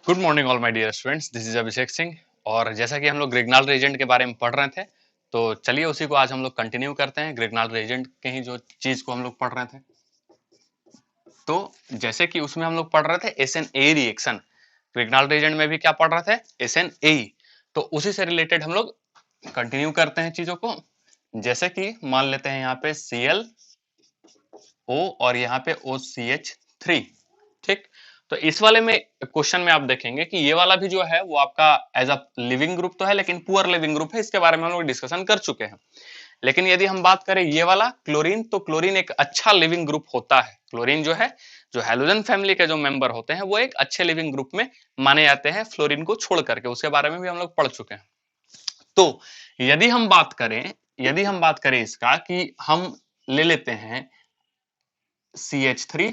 Good morning all my dear students, this is Abhishek Singh. और जैसा कि हम लोग ग्रिग्नाल्ड रीजेंट के बारे में पढ़ रहे थे, तो चलिए उसी को आज हम लोग कंटिन्यू करते हैं। ग्रिग्नाल्ड रीजेंट के ही जो चीज को हम लोग पढ़ रहे थे, तो जैसे कि उसमें हम लोग पढ़ रहे थे S N A reaction. Grignard reagent में भी क्या पढ़ रहे थे? S N A. तो उसी से रिलेटेड हम लोग कंटिन्यू करते हैं चीजों को। जैसे कि मान लेते हैं यहाँ पे Cl O और यहाँ पे OCH3। ठीक, तो इस वाले में क्वेश्चन में आप देखेंगे कि ये वाला भी जो है वो आपका एज अ लिविंग ग्रुप तो है, लेकिन पुअर लिविंग ग्रुप है। इसके बारे में हम लोग डिस्कशन कर चुके हैं। लेकिन यदि हम बात करें ये वाला क्लोरीन, तो क्लोरीन एक अच्छा लिविंग ग्रुप होता है। क्लोरीन जो है, जो हैलोजन फैमिली के जो मेंबर होते हैं, वो एक अच्छे लिविंग ग्रुप में माने जाते हैं फ्लोरीन को छोड़ करके। उसके बारे में भी हम लोग पढ़ चुके हैं। तो यदि हम बात करें इसका कि हम ले लेते हैं CH3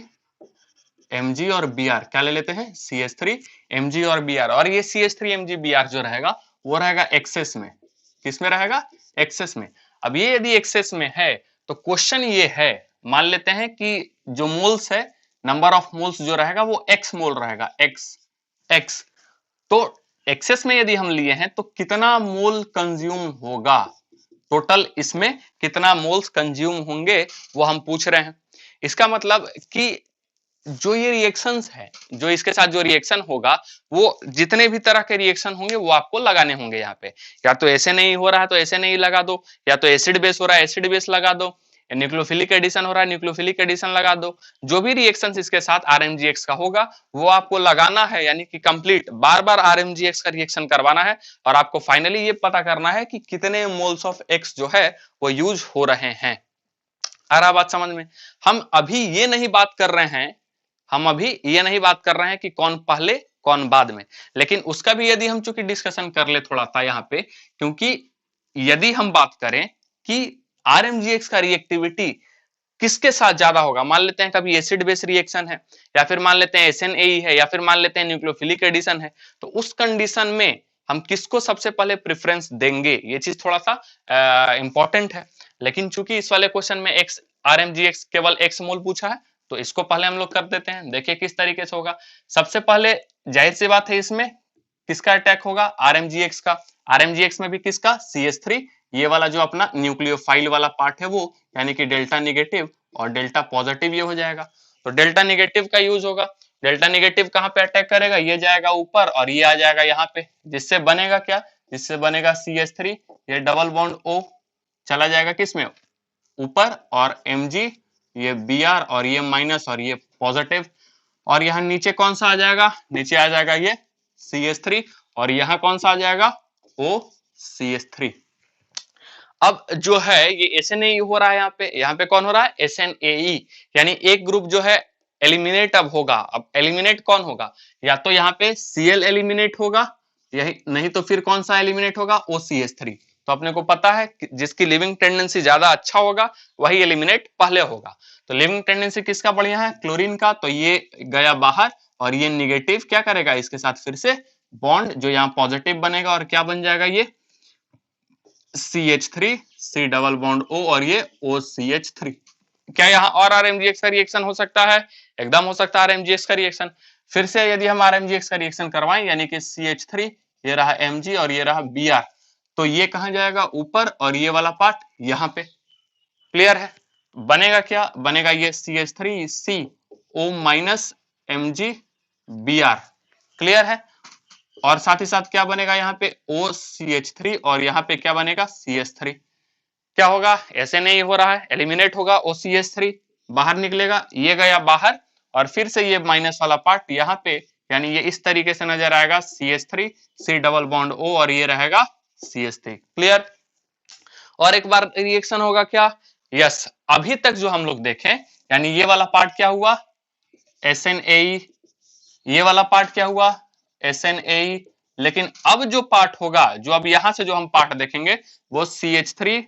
Mg और Br, क्या ले लेते हैं? CH3 Mg और Br। और ये CH3 Mg Br जो रहेगा वो रहेगा एक्सेस में। किस में रहेगा? एक्सेस में। अब ये यदि एक्सेस में है तो क्वेश्चन ये है, मान लेते हैं कि जो मोल्स है, नंबर ऑफ मोल्स जो रहेगा वो x मोल रहेगा, x। तो एक्सेस में यदि हम लिए हैं तो कितना मोल कंज्यूम होगा, टोटल इसमें कितना मोल्स कंज्यूम होंगे, वो हम पूछ रहे हैं। इसका मतलब कि जो ये रिएक्शंस है, जो इसके साथ जो रिएक्शन होगा, वो जितने भी तरह के रिएक्शन होंगे वो आपको लगाने होंगे यहाँ पे। या तो ऐसे नहीं हो रहा है तो ऐसे नहीं लगा दो, या तो एसिड बेस हो रहा है एसिड बेस लगा दो, न्यूक्लियोफिलिक एडिशन हो रहा है न्यूक्लियोफिलिक एडिशन लगा दो। जो भी रिएक्शंस इसके साथ RMGX का होगा वो आपको लगाना है, यानी कि कंप्लीट बार बार RMGX का रिएक्शन करवाना है। और आपको फाइनली ये पता करना है कि कितने मोल्स ऑफ X जो है वो यूज हो रहे हैं। आ रहा बात समझ में? हम अभी ये नहीं बात कर रहे हैं, कि कौन पहले कौन बाद में। लेकिन उसका भी यदि हम चूंकि डिस्कशन कर ले थोड़ा सा यहाँ पे, क्योंकि यदि हम बात करें कि RMGX का रिएक्टिविटी किसके साथ ज्यादा होगा, मान लेते हैं कभी एसिड बेस रिएक्शन है, या फिर मान लेते हैं SNAE है, या फिर मान लेते हैं न्यूक्लियोफिलिक एडिशन है, तो उस कंडीशन में हम किसको सबसे पहले प्रेफरेंस देंगे, ये चीज थोड़ा सा इंपॉर्टेंट है। लेकिन चूंकि इस वाले क्वेश्चन में एक्स RMGX केवल x मोल पूछा है, तो इसको पहले हम लोग कर देते हैं। देखिए किस तरीके से होगा। सबसे पहले जाहिर सी बात है, इसमें किसका अटैक होगा? RMGX का। RMGX में भी किसका? CH3, ये वाला जो अपना न्यूक्लियोफाइल वाला पार्ट है वो, यानी कि डेल्टा निगेटिव और डेल्टा पॉजिटिव ये हो जाएगा। तो डेल्टा निगेटिव का यूज होगा। डेल्टा निगेटिव कहाँ पे अटैक करेगा? ये जाएगा ऊपर और ये आ जाएगा यहाँ पे, जिससे बनेगा क्या? जिससे बनेगा CH3, ये डबल बॉन्ड O चला जाएगा किसमें? ऊपर, और Mg ये Br और ये माइनस और ये पॉजिटिव। और यहाँ नीचे कौन सा आ जाएगा? नीचे आ जाएगा ये CH3, और यहाँ कौन सा आ जाएगा? OCH3। अब जो है ये SNAE हो रहा है यहाँ पे कौन हो रहा है? SNAE, यानी एक ग्रुप जो है एलिमिनेट अब होगा। अब एलिमिनेट कौन होगा? या तो यहाँ पे Cl एलिमिनेट होगा, यही नहीं तो फिर कौन सा एलिमिनेट होगा? OCH3। तो अपने को पता है जिसकी लिविंग टेंडेंसी ज्यादा अच्छा होगा वही एलिमिनेट पहले होगा। तो लिविंग टेंडेंसी किसका बढ़िया है? क्लोरीन का। तो ये गया बाहर, और ये निगेटिव क्या करेगा? इसके साथ फिर से बॉन्ड, जो यहाँ पॉजिटिव बनेगा, और क्या बन जाएगा? ये CH3 C double bond O और ये OCH3। क्या यहाँ और RMGX का रिएक्शन हो सकता है? एकदम हो सकता है RMGX का रिएक्शन। फिर से यदि हम RMGX का रिएक्शन करवाएं, यानी कि CH3, ये रहा Mg और ये रहा Br, तो ये कहां जाएगा? ऊपर, और ये वाला पार्ट यहाँ पे। क्लियर है? बनेगा क्या? बनेगा ये CH3CO minus Mg Br। Clear है? और साथ ही साथ क्या बनेगा यहाँ पे? OCH3, और यहाँ पे क्या बनेगा? CH3। क्या होगा? ऐसे नहीं हो रहा है, एलिमिनेट होगा। OCH3 बाहर निकलेगा, ये गया बाहर, और फिर से ये माइनस वाला पार्ट यहाँ पे, यानी ये इस तरीके से नजर आएगा CH3 C double bond O, और ये रहेगा CH3। क्लियर? और एक बार रिएक्शन होगा क्या? यस, अभी तक जो हम लोग देखें, यानी ये वाला पार्ट क्या हुआ? SNAE। ये वाला पार्ट क्या हुआ? SNAE। लेकिन अब जो पार्ट होगा, जो अब यहां से जो हम पार्ट देखेंगे, वो CH3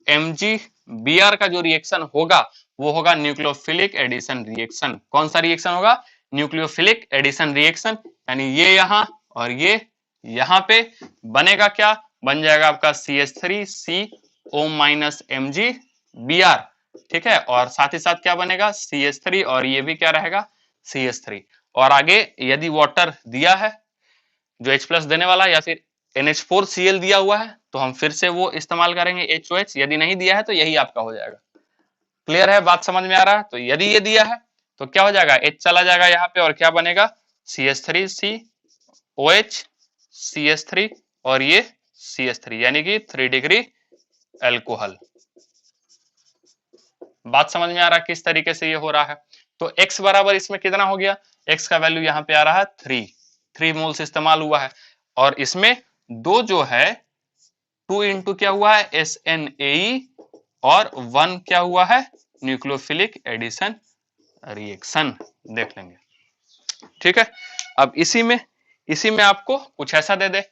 Mg Br का जो रिएक्शन होगा वो होगा न्यूक्लियोफिलिक एडिशन रिएक्शन। कौन सा रिएक्शन होगा? Nucleophilic addition reaction. यानी ये यहाँ और ये यहाँ पे बनेगा क्या? बन जाएगा आपका CH3CO माइनस Mg Br। ठीक है, और साथ ही साथ क्या बनेगा? CH3, और ये भी क्या रहेगा? CH3। और आगे यदि वाटर दिया है जो H+ देने वाला या फिर NH4Cl दिया हुआ है तो हम फिर से वो इस्तेमाल करेंगे HOH। यदि नहीं दिया है तो यही आपका हो जाएगा। क्लियर है, बात समझ में आ रहा है? तो यदि ये दिया है तो क्या हो जाएगा, H चला जाएगा यहाँ पे और क्या बनेगा, CH3COH CH3 और ये CH3 यानी कि 3 डिग्री एल्कोहल। बात समझ में आ रहा है किस तरीके से ये हो रहा है? तो x बराबर इसमें कितना हो गया, x का वैल्यू यहाँ पे आ रहा है 3 मोल्स इस्तेमाल हुआ है और इसमें दो जो है 2 इंटू क्या हुआ है SNAE और 1 क्या हुआ है न्यूक्लियोफिलिक एडिशन रिएक्शन। देख लेंगे, ठीक है। अब इसी में आपको कुछ ऐसा दे दे,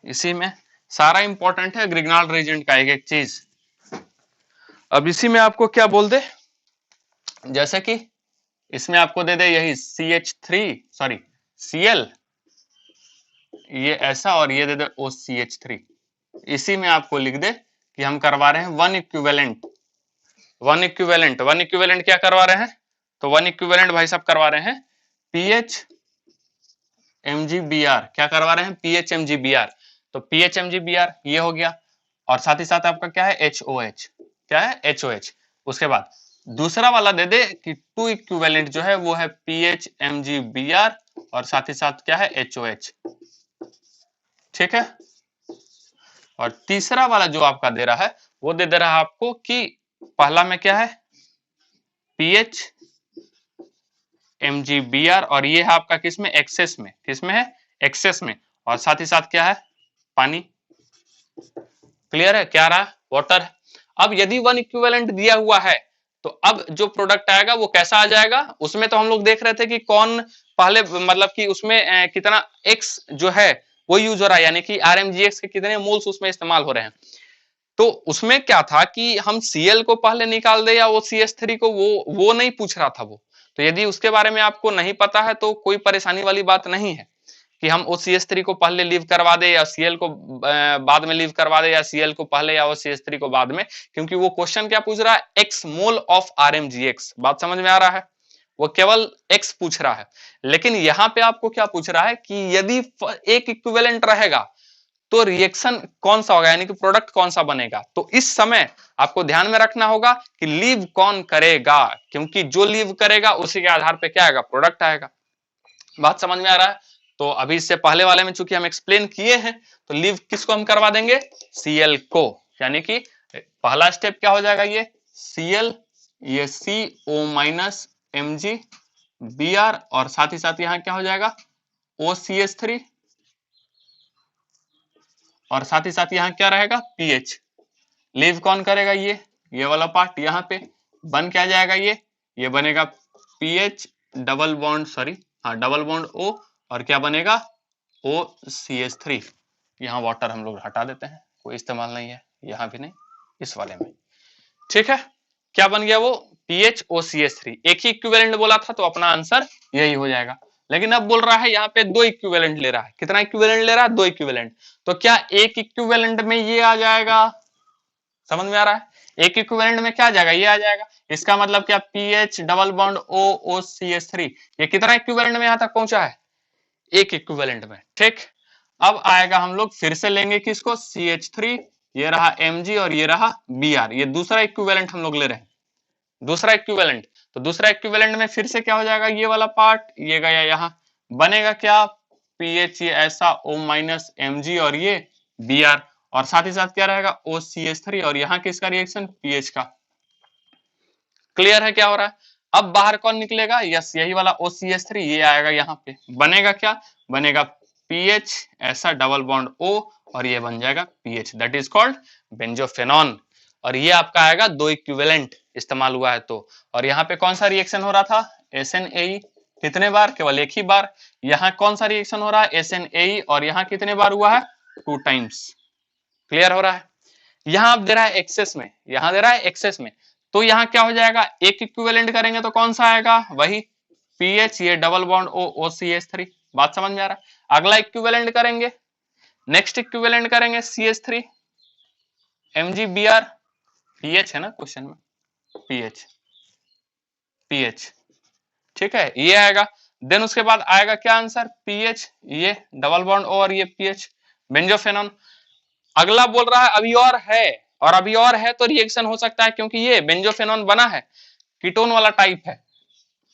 इसी में सारा इंपॉर्टेंट है ग्रिग्नाल्ड रीजेंट का एक एक चीज। अब इसी में आपको क्या बोल दे, जैसे कि इसमें आपको दे दे यही Cl, ये ऐसा और ये दे दे OCH3। इसी में आपको लिख दे कि हम करवा रहे हैं वन इक्विवेलेंट क्या करवा रहे हैं, तो वन इक्विवेलेंट भाई साहब करवा रहे हैं PHMgBr। क्या करवा रहे हैं, PHMgBr। तो PHMgBr ये हो गया और साथ ही साथ आपका क्या है HOH, क्या है HOH। उसके बाद दूसरा वाला दे दे कि 2 इक्विवेलेंट जो है वो है PHMgBr और साथ ही साथ क्या है HOH, ठीक है। और तीसरा वाला जो आपका दे रहा है वो दे रहा है आपको कि पहला में क्या है PHMgBr और ये है आपका किसमें एक्सेस में, किसमें है एक्सेस में, और साथ ही साथ क्या है पानी। क्लियर है, क्या रहा वाटर। अब यदि वन इक्विवेलेंट दिया हुआ है तो अब जो प्रोडक्ट आएगा वो कैसा आ जाएगा, उसमें तो हम लोग देख रहे थे कि कौन पहले मतलब कि उसमें कितना x जो है वो यूज हो रहा है, यानी कि RMGX के कितने मोल्स उसमें इस्तेमाल हो रहे हैं। तो उसमें क्या था कि हम Cl को पहले निकाल दे या वो CH3 को, वो नहीं पूछ रहा था वो। तो यदि उसके बारे में आपको नहीं पता है तो कोई परेशानी वाली बात नहीं है कि हम OCH3 को पहले लीव करवा दे या Cl को बाद में लीव करवा दे या Cl को पहले या OCH3 को बाद में, क्योंकि वो क्वेश्चन क्या पूछ रहा है x मोल ऑफ RMGX। बात समझ में आ रहा है, वो केवल x पूछ रहा है। लेकिन यहाँ पे आपको क्या पूछ रहा है कि यदि एक इक्विवेलेंट रहेगा तो रिएक्शन कौन सा होगा, यानी कि प्रोडक्ट कौन सा बनेगा। तो इस समय आपको ध्यान में रखना होगा कि लीव कौन करेगा, क्योंकि जो लीव करेगा उसी के आधार पे क्या आएगा, प्रोडक्ट आएगा। बात समझ में आ रहा है? तो अभी इससे पहले वाले में चूंकि हम एक्सप्लेन किए हैं तो लीव किसको हम करवा देंगे, Cl को, यानी कि पहला स्टेप क्या हो जाएगा ये Cl, ये CO-Mg और साथ ही साथ यहाँ क्या हो जाएगा OCH3 और साथ ही साथ यहाँ क्या रहेगा pH। लीव कौन करेगा, ये वाला पार्ट यहाँ पे बन क्या जाएगा, ये बनेगा pH double bond double bond O और क्या बनेगा OCH3। यहाँ वाटर हम लोग हटा देते हैं, कोई इस्तेमाल नहीं है, यहाँ भी नहीं, इस वाले में, ठीक है। क्या बन गया वो PHOCH3। एक ही इक्विवेलेंट बोला था तो अपना आंसर यही हो जाएगा। लेकिन अब बोल रहा है यहाँ पे 2 इक्विवेलेंट ले रहा है, कितना इक्विवेलेंट ले रहा है, 2 इक्विवेलेंट। तो क्या एक इक्विवेलेंट में ये आ जाएगा, समझ में आ रहा है, एक इक्विवेलेंट में क्या आ जाएगा, ये आ जाएगा। इसका मतलब क्या PH डबल बॉन्ड OCH3 ये कितना इक्विवेलेंट में यहाँ तक पहुंचा है, एक इक्विवेलेंट में, ठीक। अब आएगा हम लोग फिर से लेंगे किसको CH3, ये रहा Mg और ये रहा Br, ये दूसरा इक्विवेलेंट हम लोग ले रहे हैं, दूसरा इक्विवेलेंट। तो दूसरा इक्विवेलेंट में फिर से क्या हो जाएगा, ये वाला पार्ट ये गया यहाँ, बनेगा क्या PH ये ऐसा O-Mg और ये Br और साथ ही साथ क्या रहेगा OCH3 और यहाँ किसका रिएक्शन pH का। क्लियर है क्या हो रहा है? अब बाहर कौन निकलेगा, यस यही वाला OCH3, ये आएगा यहाँ पे, बनेगा क्या, बनेगा pH ऐसा डबल बॉन्ड O और ये बन जाएगा pH, दैट इज कॉल्ड बेंजोफेनॉन। और ये आपका आएगा 2 इक्विवेलेंट इस्तेमाल हुआ है तो। और यहाँ पे कौन सा रिएक्शन हो रहा था SNAE, कितने बार, केवल एक ही बार। यहाँ कौन सा रिएक्शन हो रहा है SNAE और यहाँ कितने बार हुआ है 2 टाइम्स। क्लियर हो रहा है? यहाँ आप दे रहा है एक्सेस में, यहाँ दे रहा है एक्सेस में, तो यहाँ क्या हो जाएगा एक इक्विवेलेंट करेंगे तो कौन सा आएगा, वही PH ये डबल बॉन्ड OCH3। बात समझ में आ रहा है? अगला इक्विवेलेंट करेंगे, नेक्स्ट इक्विवेलेंट करेंगे CH3, MgBr pH है ना क्वेश्चन में, pH pH ठीक है, ये आएगा। देन उसके बाद आएगा क्या आंसर, पीएच, ये डबल बॉन्ड और ये पीएच, बेंजोफेनॉन। अगला बोल रहा है अभी और है, और अभी और है तो रिएक्शन हो सकता है क्योंकि ये बेंजोफेनॉन बना है, कीटोन वाला टाइप है,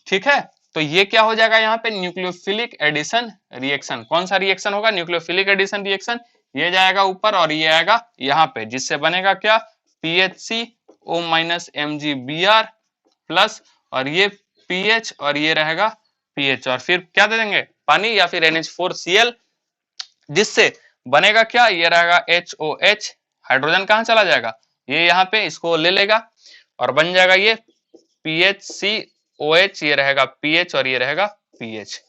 ठीक है। तो ये क्या हो जाएगा यहाँ पे, न्यूक्लियोफिलिक एडिशन रिएक्शन। कौन सा रिएक्शन होगा, न्यूक्लियोफिलिक एडिशन रिएक्शन। ये जाएगा ऊपर और ये आएगा यहाँ पे, जिससे बनेगा क्या, PHCO माइनस MgBr प्लस, और ये पीएच और ये रहेगा पीएच, और फिर क्या दे देंगे, पानी या फिर NH4Cl, जिससे बनेगा क्या, ये रहेगा HOH, हाइड्रोजन कहाँ चला जाएगा, ये यहाँ पे इसको ले लेगा और बन जाएगा ये PHCOH, ये रहेगा पीएच और ये रहेगा पीएच,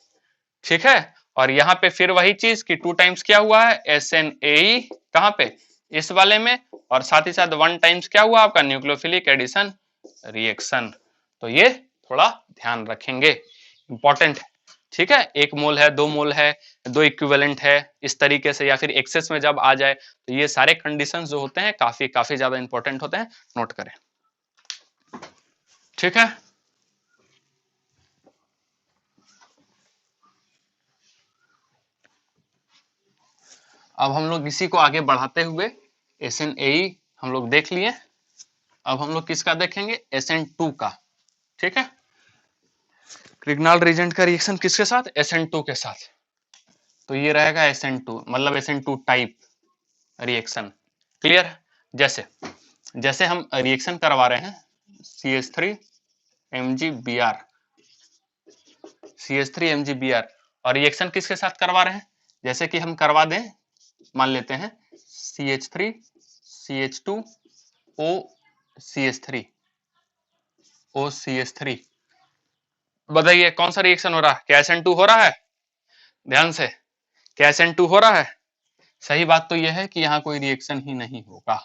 ठीक है। और यहाँ पे फिर वही चीज कि 2 टाइम्स क्या हुआ है, SNAE कहाँ पे, इस वाले में, और साथ ही साथ 1 टाइम्स क्या हुआ आपका, न्यूक्लियोफिलिक एडिशन रिएक्शन। तो ये थोड़ा ध्यान रखेंगे, इंपॉर्टेंट है, ठीक है। 1 मोल है, 2 मोल है, 2 इक्विवेलेंट है, इस तरीके से, या फिर एक्सेस में जब आ जाए तो ये सारे कंडीशंस जो होते हैं काफी ज्यादा इंपॉर्टेंट होते हैं, नोट करें, ठीक है। अब हम लोग इसी को आगे बढ़ाते हुए SNAE हम लोग देख लिए, अब हम लोग किसका देखेंगे, SN2 का, ठीक है। ग्रिग्नाल रिएजेंट का रिएक्शन किसके साथ, SN2 के साथ। तो ये रहेगा SN2, मतलब SN2 टाइप रिएक्शन, क्लियर। जैसे जैसे हम रिएक्शन करवा रहे हैं CH3 MgBr, CH3 MgBr, और रिएक्शन किसके साथ करवा रहे हैं, जैसे कि हम करवा दें, मान लेते हैं CH3 CH2 OCH3 OCH3, बताइए कौन सा रिएक्शन हो रहा है, क्या SN2 हो रहा है, ध्यान से, क्या SN2 हो रहा है। सही बात तो यह है कि यहाँ कोई रिएक्शन ही नहीं होगा।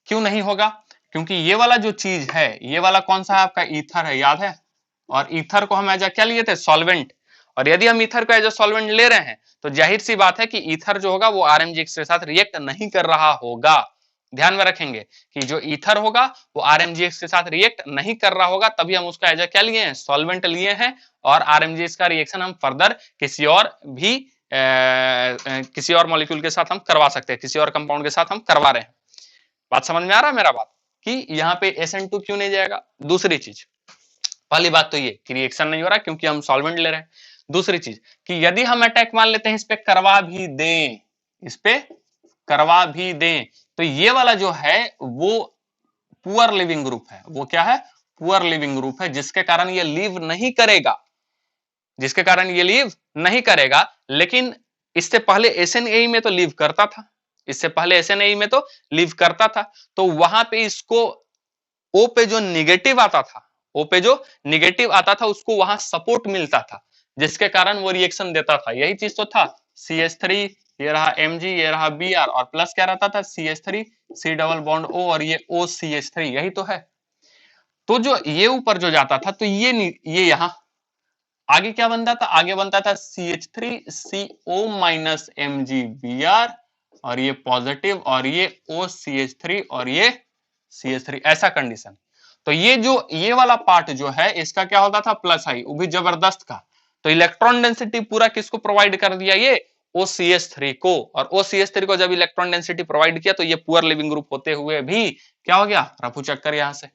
क्यों नहीं होगा, क्योंकि ये वाला जो चीज है, ये वाला कौन सा है आपका, ईथर है, याद है, और ईथर को हम एज क्या लिए थे, सॉल्वेंट, और यदि हम ईथर को एज सॉल्वेंट ले रहे हैं तो जाहिर सी बात है कि ईथर जो होगा वो RMGX के साथ रिएक्ट नहीं कर रहा होगा। ध्यान में रखेंगे कि जो ईथर होगा वो RMGX के साथ रिएक्ट नहीं कर रहा होगा, तभी हम उसका एज क्या लिए हैं, सॉल्वेंट लिए हैं, और RMGX का रिएक्शन हम फर्दर किसी और मॉलिक्यूल के साथ हम करवा सकते हैं, किसी और कंपाउंड के साथ हम करवा रहे हैं। बात समझ में आ रहा है मेरा बात, कि यहाँ पे SN2 क्यों नहीं जाएगा। दूसरी चीज, पहली बात तो ये कि रिएक्शन नहीं हो रहा क्योंकि हम सॉल्वेंट ले रहे हैं। दूसरी चीज कि यदि हम अटैक मान लेते हैं, इस पे करवा भी दें, इस पे करवा भी दें, तो ये वाला जो है वो पुअर लिविंग ग्रुप है, वो क्या है, पुअर लिविंग ग्रुप है, जिसके कारण ये लीव नहीं करेगा, जिसके कारण ये लीव नहीं करेगा। लेकिन इससे पहले SNAE में तो लीव करता था, इससे पहले SNAE में तो लीव करता था, तो वहां पे इसको O पे जो निगेटिव आता था, O पे जो निगेटिव आता था उसको वहां सपोर्ट मिलता था, जिसके कारण वो रिएक्शन देता था। यही चीज तो था, CH3 ये रहा Mg, ये रहा Br, और प्लस क्या रहता था, CH3 C double bond O, और ये OCH3, यही तो है। तो जो ये ऊपर जो जाता था तो ये यहाँ आगे क्या बनता था, आगे बनता था CH3CO माइनस MgBr, और ये पॉजिटिव, और ये OCH3 और ये CH3, ऐसा कंडीशन। तो ये वाला पार्ट जो है इसका क्या होता था, प्लस आई, वो भी जबरदस्त का। तो इलेक्ट्रॉन डेंसिटी पूरा किसको प्रोवाइड कर दिया, ये OCH3 को, और OCH3 को जब इलेक्ट्रॉन डेंसिटी प्रोवाइड किया तो ये पुअर लिविंग ग्रुप होते हुए भी क्या हो गया, रफू चक्कर यहां से।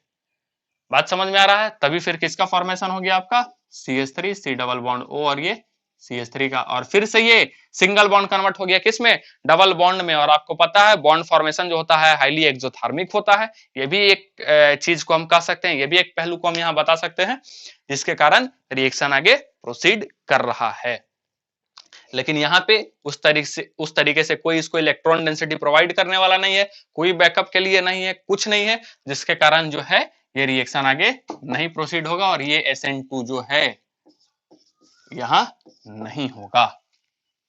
बात समझ में आ रहा है, तभी फिर किसका फॉर्मेशन हो गया आपका, CH3 C double bond O, और ये CH3 का, और फिर से ये सिंगल बॉन्ड कन्वर्ट हो गया किसमें, डबल बॉन्ड में। और आपको पता है बॉन्ड फॉर्मेशन जो होता है हाईली एक्सोथर्मिक होता है, ये भी एक चीज को हम कह सकते हैं, ये भी एक पहलू को हम यहाँ बता सकते हैं, जिसके कारण रिएक्शन आगे प्रोसीड कर रहा है। लेकिन यहाँ पे उस तरीके से कोई इसको इलेक्ट्रॉन डेंसिटी प्रोवाइड करने वाला नहीं है, कोई बैकअप के लिए नहीं है, कुछ नहीं है, जिसके कारण जो है ये रिएक्शन आगे नहीं प्रोसीड होगा, और ये SN2 जो है यहां नहीं होगा।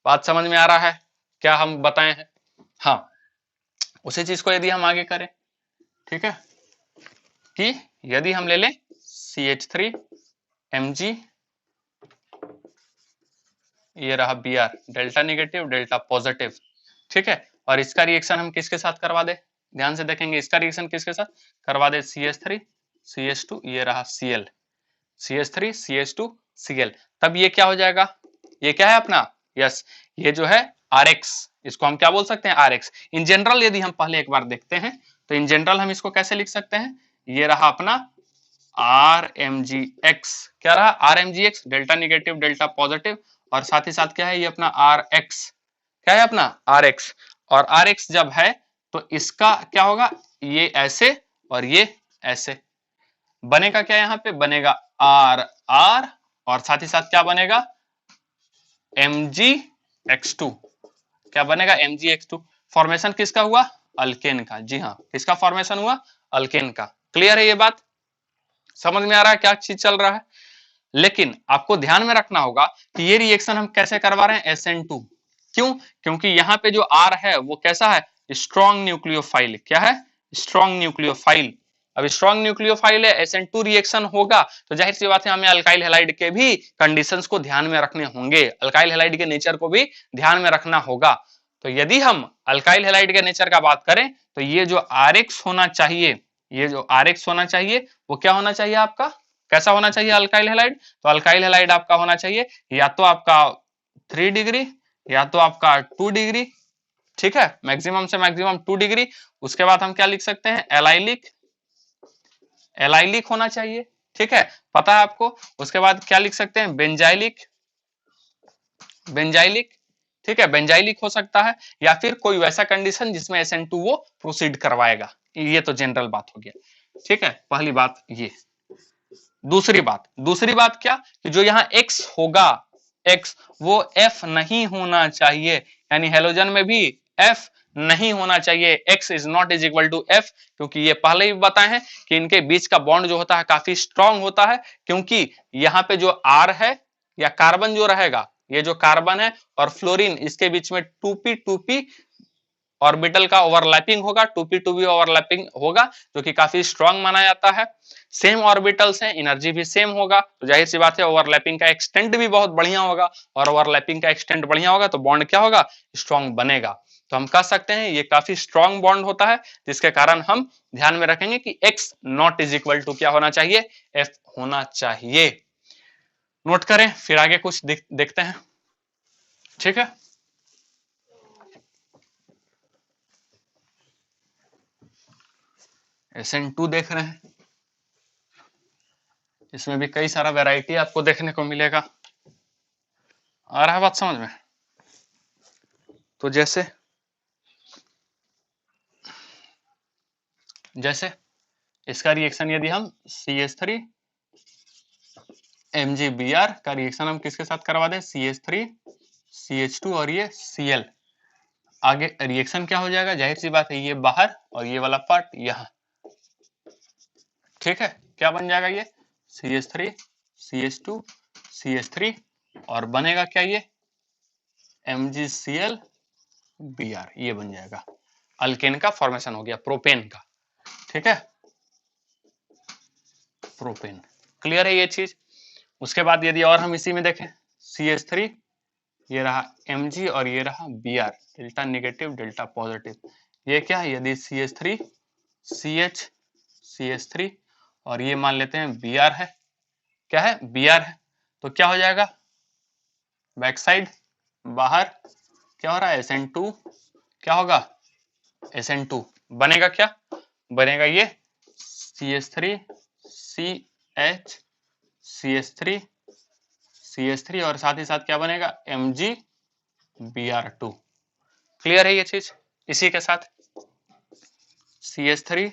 बात समझ में आ रहा है, क्या हम बताए हैं। हाँ, उसी चीज को यदि हम आगे करें, ठीक है, कि यदि हम ले लें CH3 Mg, ये रहा Br, delta negative delta positive, ठीक है, और इसका रिएक्शन हम किसके साथ करवा दे, ध्यान से देखेंगे इसका रिएक्शन किसके साथ करवा दे, CH3 CH2, ये रहा Cl, CH3 CH2 Cl, तब ये क्या हो जाएगा, ये क्या है अपना, यस ये जो है RX, इसको हम क्या बोल सकते हैं RX। इन जनरल यदि हम पहले एक बार देखते हैं तो इन जनरल हम इसको कैसे लिख सकते हैं, ये रहा अपना RMgX, क्या रहा RMgX, delta negative delta positive, और साथ ही साथ क्या है ये अपना RX, क्या है अपना RX, और RX जब है तो इसका क्या होगा, ये ऐसे और ये ऐसे, बनेगा क्या, यहाँ पे बनेगा RR, और साथ ही साथ क्या बनेगा MgX2, क्या बनेगा MgX2, फॉर्मेशन किसका हुआ, अल्केन का, जी हाँ किसका फॉर्मेशन हुआ, अल्केन का। क्लियर है ये बात, समझ में आ रहा है क्या चीज चल रहा है। लेकिन आपको ध्यान में रखना होगा कि ये रिएक्शन हम कैसे करवा रहे हैं, SN2, क्यों, क्योंकि यहाँ पे जो R है वो कैसा है, स्ट्रॉन्ग न्यूक्लियोफाइल, क्या है स्ट्रॉन्ग न्यूक्लियोफाइल। अब स्ट्रॉन्ग न्यूक्लियोफाइल है, SN2 रिएक्शन होगा तो जाहिर सी बात है हमें अल्काइल हैलाइड के भी कंडीशंस को ध्यान में रखने होंगे, अल्काइल हैलाइड के नेचर को भी ध्यान में रखना होगा। तो यदि हम अल्काइल हैलाइड के नेचर का बात करें तो ये जो RX होना चाहिए, ये जो RX होना चाहिए वो क्या होना चाहिए आपका, कैसा होना चाहिए अल्काइल हैलाइड, तो अल्काइल हैलाइड आपका होना चाहिए या तो आपका 3 डिग्री या तो आपका 2 डिग्री, ठीक है, मैक्सिमम से मैक्सिमम 2 डिग्री। उसके बाद हम क्या लिख सकते हैं, एलाइलिक, एलाइलिक होना चाहिए, ठीक है पता है आपको। उसके बाद क्या लिख सकते हैं, बेंजाइलिक, बेंजाइलिक, ठीक है बेंजाइलिक हो सकता है, या फिर कोई वैसा कंडीशन जिसमें SN2 वो प्रोसीड करवाएगा। ये तो जनरल बात हो गया, ठीक है पहली बात ये। दूसरी बात क्या कि जो यहाँ X होगा, X वो F नहीं होना चाहिए, यानी हेलोजन में भी F नहीं होना चाहिए, X is not is equal to F, क्योंकि ये पहले ही बताए हैं कि इनके बीच का बॉन्ड जो होता है काफी स्ट्रांग होता है, क्योंकि यहाँ पे जो R है या कार्बन जो रहेगा, ये जो कार्बन है और फ्लोरीन, इसके बीच में 2p ऑर्बिटल का ओवरलैपिंग होगा, 2p ओवरलैपिंग होगा, जो कि काफी स्ट्रांग माना जाता है। सेम ऑर्बिटल्स हैं, एनर्जी भी सेम होगा, तो जाहिर सी बात है ओवरलैपिंग का एक्सटेंट भी बहुत बढ़िया होगा, और ओवरलैपिंग का एक्सटेंट बढ़िया होगा तो बॉन्ड क्या होगा, स्ट्रांग बनेगा। तो हम कह सकते हैं ये काफी स्ट्रांग बॉन्ड होता है, जिसके कारण हम ध्यान में रखेंगे कि X not is equal to क्या होना चाहिए, F होना चाहिए। नोट करें, फिर आगे कुछ देखते हैं, ठीक है। SN2 देख रहे हैं, इसमें भी कई सारा वैरायटी आपको देखने को मिलेगा, आ रहा है बात समझ में। तो जैसे इसका रिएक्शन यदि हम CH3 MgBr का रिएक्शन हम किसके साथ करवा दें, CH3 CH2 और ये Cl, आगे रिएक्शन क्या हो जाएगा, जाहिर सी बात है ये बाहर और ये वाला पार्ट यहाँ, ठीक है क्या बन जाएगा ये CH3 CH2 CH3, और बनेगा क्या ये MgCl Br, ये बन जाएगा, अल्केन का फॉर्मेशन हो गया, प्रोपेन का, ठीक है प्रोपेन। क्लियर है ये चीज। उसके बाद यदि और हम इसी में देखें, CH3 ये रहा Mg और ये रहा Br, delta negative delta positive, ये क्या है, यदि CH3 CH CH3 और ये मान लेते हैं Br है, क्या है Br है, तो क्या हो जाएगा, बैक साइड बाहर क्या हो रहा है, SN2, क्या होगा SN2, बनेगा क्या, बनेगा ये CH3 CH CH3 CH3 और साथ ही साथ क्या बनेगा MgBr2। क्लियर है ये चीज। इसी के साथ CH3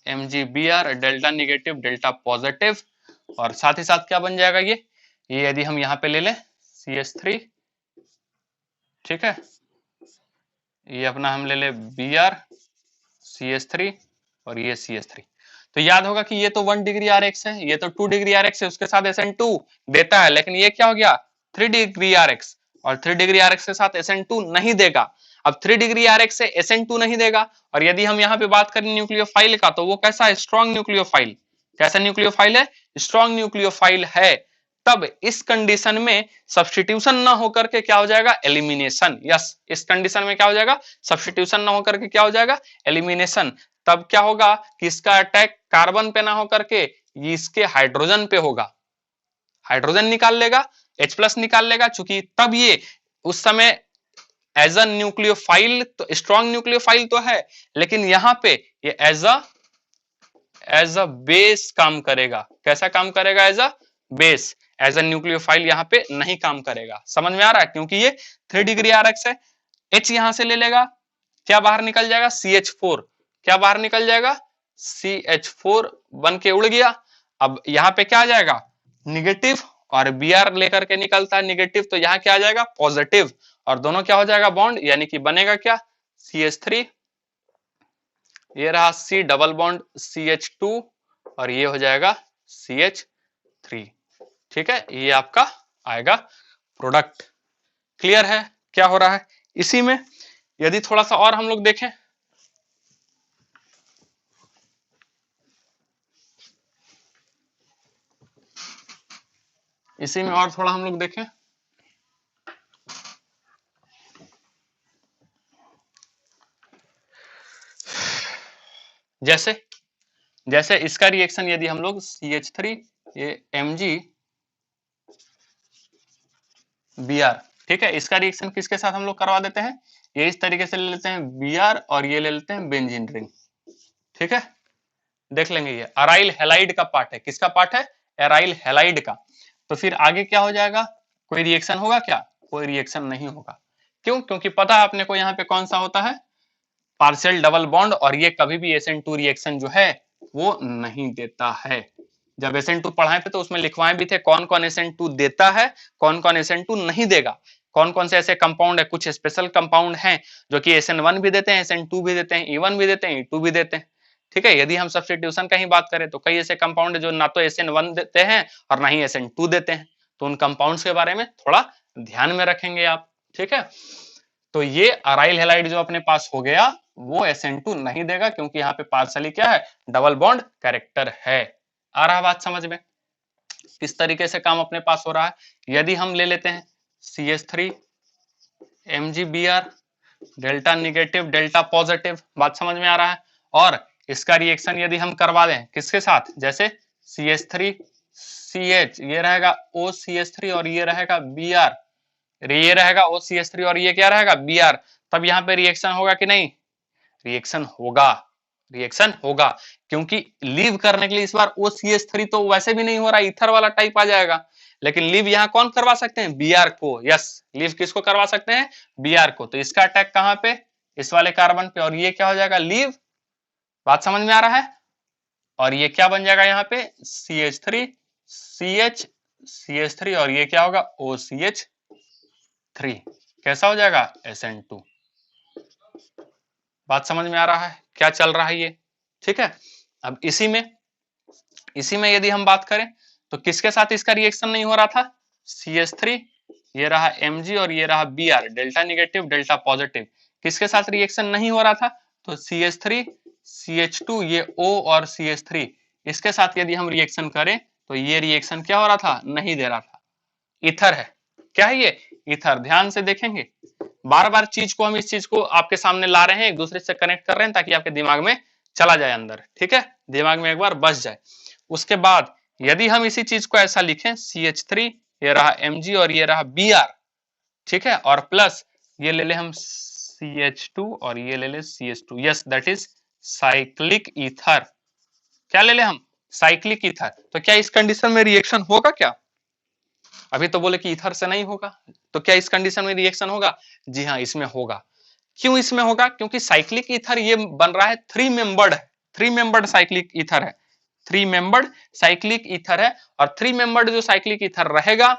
MgBr delta negative delta positive, और साथ ही साथ क्या बन जाएगा ये यदि हम यहाँ पे ले लें CH3, ठीक है ये अपना हम ले ले Br CH3 और ये CH3, तो याद होगा कि ये तो 1 डिग्री RX है, ये तो 2 डिग्री RX है, उसके साथ SN2 देता है, लेकिन ये क्या हो गया 3 डिग्री RX, और 3 डिग्री RX के साथ SN2 नहीं देगा। अब 3 डिग्री RX से SN2 नहीं देगा, और यदि हम यहाँ पे बात करें न्यूक्लियोफाइल का, तो वो कैसा है, स्ट्रॉन्ग न्यूक्लियोफाइल, कैसा न्यूक्लियोफाइल है, स्ट्रॉन्ग न्यूक्लियोफाइल है, तब इस कंडीशन में सब्स्टिट्यूशन ना होकर के क्या हो जाएगा, एलिमिनेशन। यस, इस कंडीशन में क्या हो जाएगा, सब्स्टिट्यूशन ना होकर के क्या हो जाएगा, एलिमिनेशन। तब क्या होगा कि इसका अटैक कार्बन पे ना होकर के ये इसके हाइड्रोजन पे होगा, हाइड्रोजन निकाल लेगा, H+ निकाल लेगा। चूंकि तब ये उस समय एज अ न्यूक्लियोफाइल, तो स्ट्रॉन्ग न्यूक्लियोफाइल तो है, लेकिन यहां पे ये एज अ बेस काम करेगा। कैसा काम करेगा, as a base. As a nucleophile यहाँ पे नहीं काम करेगा। समझ में आ रहा है, क्योंकि ये 3 डिग्री RX है। H यहां से ले लेगा, क्या बाहर निकल जाएगा, CH4। क्या बाहर निकल जाएगा, CH4 बन के उड़ गया। अब यहाँ पे क्या आ जाएगा, निगेटिव, और Br लेकर के निकलता है निगेटिव, तो यहाँ क्या आ जाएगा, पॉजिटिव। और दोनों क्या हो जाएगा, बॉन्ड, यानी कि बनेगा क्या, CH3, ये रहा C डबल बॉन्ड CH2, और ये हो जाएगा CH3। ठीक है, ये आपका आएगा प्रोडक्ट। क्लियर है क्या हो रहा है। इसी में यदि थोड़ा सा और हम लोग देखें, इसी में और थोड़ा हम लोग देखें, जैसे जैसे इसका रिएक्शन यदि हम लोग CH3 ये MgBr, ठीक है, इसका रिएक्शन किसके साथ हम लोग करवा देते हैं, ये इस तरीके से ले लेते हैं Br, और ये ले लेते हैं बेंजीन रिंग। ठीक है, देख लेंगे, ये अराइल हैलाइड का पार्ट है। किसका पार्ट है, एराइल हैलाइड का। तो फिर आगे क्या हो जाएगा, कोई रिएक्शन होगा क्या, कोई रिएक्शन नहीं होगा। क्यों, क्योंकि पता है अपने को यहाँ पे कौन सा होता है, पार्शियल डबल बॉन्ड, और ये कभी भी SN2 रिएक्शन जो है वो नहीं देता है। जब SN2 पढ़ाए थे तो उसमें लिखवाए भी थे कौन कौन SN2 देता है, कौन कौन SN2 नहीं देगा। कौन कौन से ऐसे कंपाउंड है, कुछ स्पेशल कंपाउंड हैं जो कि SN1 भी देते हैं, SN2 भी देते हैं, E1 भी देते हैं, E2 भी देते हैं। ठीक है, यदि हम सब्स्टिट्यूशन का ही बात करें तो कई ऐसे कंपाउंड है जो ना तो SN1 देते हैं और ना ही SN2 देते हैं। तो उन कंपाउंड्स के बारे में थोड़ा ध्यान में रखेंगे आप। ठीक है, तो ये अराइल हैलाइड जो अपने पास हो गया वो SN2 नहीं देगा, क्योंकि यहाँ पे पार्सली क्या है, डबल बॉन्ड कैरेक्टर है। आ रहा बात समझ में, किस तरीके से काम अपने पास हो रहा है। यदि हम ले लेते हैं CH3 MgBr, delta negative delta positive, बात समझ में आ रहा है। और इसका रिएक्शन यदि हम करवा दें किसके साथ, जैसे CH3 CH, ये रहेगा OCH3, और ये रहेगा Br, ये रहेगा OCH3, और ये क्या रहेगा, Br। तब यहाँ पे रिएक्शन होगा कि नहीं, रिएक्शन होगा, रिएक्शन होगा, क्योंकि लीव करने के लिए इस बार OCH3 तो वैसे भी नहीं हो रहा, ईथर वाला टाइप आ जाएगा। लेकिन लीव यहाँ कौन करवा सकते हैं, Br को। यस, लीव किसको करवा सकते हैं, Br को। तो इसका अटैक कहां पे, इस वाले कार्बन पे, और ये क्या हो जाएगा, लीव। बात समझ में आ रहा है। और ये क्या बन जाएगा यहाँ पे, CH3 CH CH3, और ये क्या होगा, OCH3। कैसा हो जाएगा, SN2। बात समझ में आ रहा है क्या चल रहा है ये। ठीक है, अब इसी में यदि हम बात करें तो किसके साथ इसका रिएक्शन नहीं हो रहा था, CH3, ये रहा Mg, और ये रहा Br, delta negative delta positive. किसके साथ रिएक्शन नहीं हो रहा था, तो CH3 CH2, ये O और CH3, इसके साथ यदि हम रिएक्शन करें तो ये रिएक्शन क्या हो रहा था, नहीं दे रहा था। ईथर है, क्या है ये, ईथर। ध्यान से देखेंगे, बार बार चीज को हम इस चीज को आपके सामने ला रहे हैं, एक दूसरे से कनेक्ट कर रहे हैं, ताकि आपके दिमाग में चला जाए अंदर। ठीक है, दिमाग में एक बार बस जाए। उसके बाद यदि हम इसी चीज को ऐसा लिखें, CH3, ये रहा Mg, और ये रहा Br, ठीक है, और प्लस ये ले ले हम CH2, और ये ले ले CH2। Yes, that is cyclic ether. क्या ले ले हम, साइक्लिक ईथर। तो क्या इस कंडीशन में रिएक्शन होगा क्या, अभी तो बोले कि ईथर से नहीं होगा, तो क्या इस कंडीशन में रिएक्शन होगा, जी हाँ, इसमें होगा। क्यों इसमें होगा, क्योंकि साइक्लिक ईथर ये बन रहा है 3 मेंबर्ड है, 3 मेंबर्ड साइक्लिक ईथर है, 3 मेंबर्ड साइक्लिक ईथर है। और 3 मेंबर्ड जो साइक्लिक ईथर रहेगा,